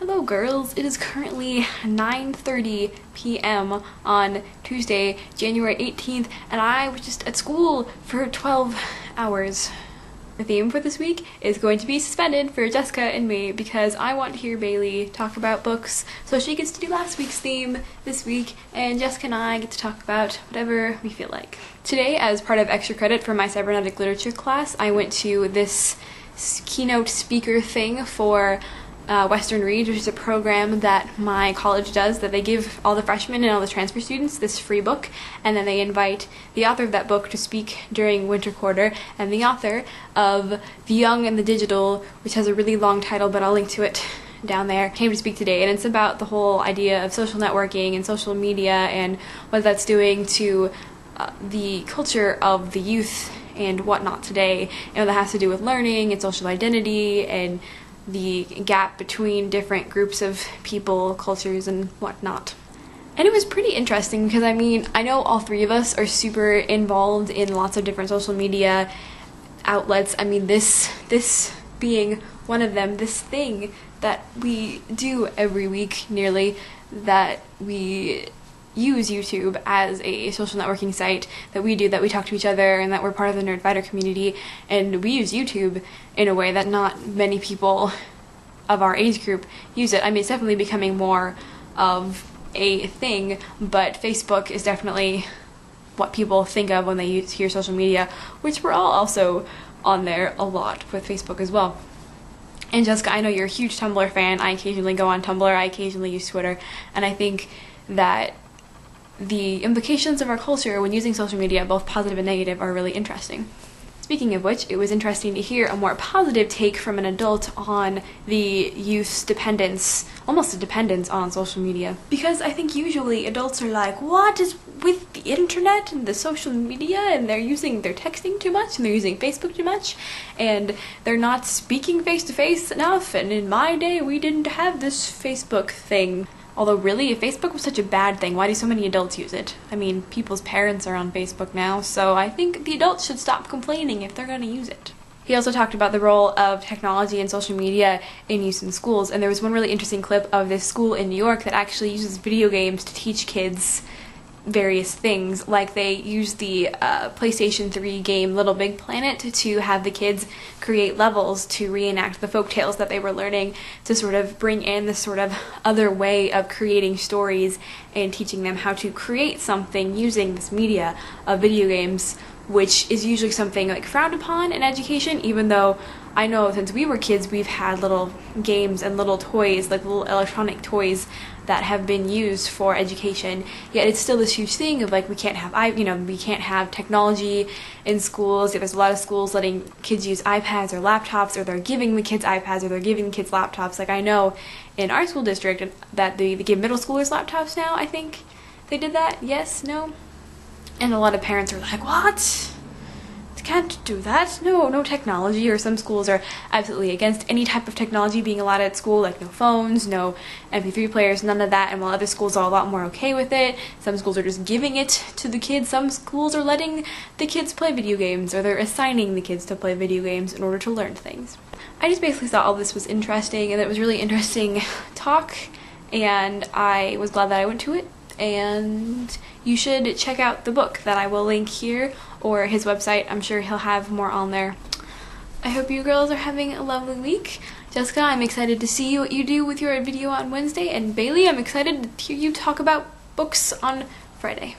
Hello girls, it is currently 9:30 p.m. on Tuesday, January 18th, and I was just at school for 12 hours. The theme for this week is going to be suspended for Jessica and me because I want to hear Bailey talk about books, so she gets to do last week's theme this week, and Jessica and I get to talk about whatever we feel like. Today, as part of extra credit for my cybernetic literature class, I went to this keynote speaker thing for Western Reads, which is a program that my college does, that they give all the freshmen and all the transfer students this free book, and then they invite the author of that book to speak during winter quarter, and the author of The Young and the Digital, which has a really long title, but I'll link to it down there, came to speak today, and it's about the whole idea of social networking and social media and what that's doing to the culture of the youth and whatnot today, and that has to do with learning and social identity and the gap between different groups of people, cultures, and whatnot. And it was pretty interesting because, I mean, I know all three of us are super involved in lots of different social media outlets. I mean, this being one of them, this thing that we do every week nearly, that we use YouTube as a social networking site, that we talk to each other, and that we're part of the Nerdfighter community, and we use YouTube in a way that not many people of our age group use it. I mean, it's definitely becoming more of a thing, but Facebook is definitely what people think of when they hear social media, which we're all also on there a lot with Facebook as well. And Jessica, I know you're a huge Tumblr fan. I occasionally go on Tumblr, I occasionally use Twitter, and I think that the implications of our culture when using social media, both positive and negative, are really interesting. Speaking of which, it was interesting to hear a more positive take from an adult on the youth's dependence, almost a dependence on social media. Because I think usually adults are like, what is with the internet and the social media, and they're texting too much, and they're using Facebook too much, and they're not speaking face to face enough, and in my day we didn't have this Facebook thing. Although really, if Facebook was such a bad thing, why do so many adults use it? I mean, people's parents are on Facebook now, so I think the adults should stop complaining if they're going to use it. He also talked about the role of technology and social media in use in schools, and there was one really interesting clip of this school in New York that actually uses video games to teach kids various things. Like, they use the PlayStation 3 game Little Big Planet to have the kids create levels to reenact the folktales that they were learning, to sort of bring in this sort of other way of creating stories and teaching them how to create something using this media of video games, which is usually something like frowned upon in education, even though I know since we were kids we've had little games and little toys, like little electronic toys, that have been used for education. Yet it's still this huge thing of like, we can't have technology in schools. There's a lot of schools letting kids use iPads or laptops, or they're giving the kids iPads, or they're giving the kids laptops. Like, I know in our school district that they give middle schoolers laptops now. I think they did that. Yes? No? And a lot of parents are like, what? Can't do that. No technology. Or some schools are absolutely against any type of technology being allowed at school, like no phones, no MP3 players, none of that. And while other schools are a lot more okay with it, some schools are just giving it to the kids. Some schools are letting the kids play video games, or they're assigning the kids to play video games in order to learn things. I just basically thought all this was interesting, and it was really interesting talk, and I was glad that I went to it. And you should check out the book that I will link here, or his website. I'm sure he'll have more on there. I hope you girls are having a lovely week. Jessica, I'm excited to see what you do with your video on Wednesday, and Bailey, I'm excited to hear you talk about books on Friday.